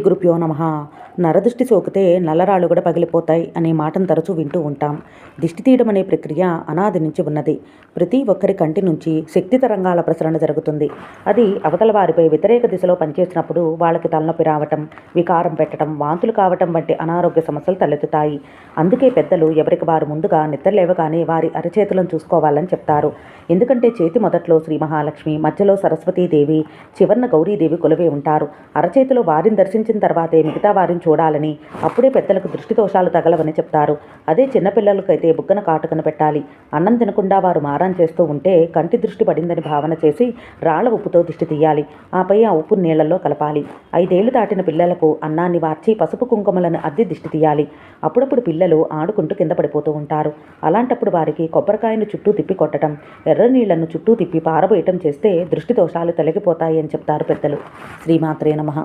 గురుభ్యో నమః. నరదృష్టి సోకితే నల్లరాళ్ళు కూడా పగిలిపోతాయి అనే మాటను తరచూ వింటూ ఉంటాం. దిష్టి తీయడం అనే ప్రక్రియ అనాది నుంచి ఉన్నది. ప్రతి ఒక్కరి కంటి నుంచి శక్తి తరంగాల ప్రసరణ జరుగుతుంది. అది అవతల వారిపై వ్యతిరేక దిశలో పనిచేసినప్పుడు వాళ్ళకి తలనొప్పి రావటం, వికారం పెట్టడం, వాంతులు కావటం వంటి అనారోగ్య సమస్యలు తలెత్తుతాయి. అందుకే పెద్దలు ఎవరికి వారు ముందుగా నిద్రలేవగానే వారి అరచేతులను చూసుకోవాలని చెప్తారు. ఎందుకంటే చేతి మొదట్లో శ్రీ మహాలక్ష్మి, మధ్యలో సరస్వతీదేవి, చివర్న గౌరీదేవి కొలువే ఉంటారు. అరచేతిలో వారిని దర్శించిన తర్వాతే మిగతా వారిని చూడాలని, అప్పుడే పెద్దలకు దృష్టి దోషాలు తగలవని చెప్తారు. అదే చిన్నపిల్లలకైతే బుగ్గన కాటుకను పెట్టాలి. అన్నం తినకుండా వారు మారం చేస్తూ ఉంటే కంటి దృష్టి పడిందని భావన చేసి రాళ్ల ఉప్పుతో దిష్టి తీయాలి. ఆపై ఆ ఉప్పు నీళ్లలో కలపాలి. 5 ఏళ్లు దాటిన పిల్లలకు అన్నాన్ని వార్చి పసుపు కుంకుమలను అద్ది దిష్టి తీయాలి. అప్పుడప్పుడు పిల్లలు ఆడుకుంటూ కింద పడిపోతూ ఉంటారు. అలాంటప్పుడు వారికి కొబ్బరికాయను చుట్టూ తిప్పి కొట్టడం, ఎర్ర నీళ్లను చుట్టూ తిప్పి పారబోయటం చేస్తే దృష్టి దోషాలు తొలగిపోతాయి అని చెప్తారు పెద్దలు. శ్రీమాత్రే నమః.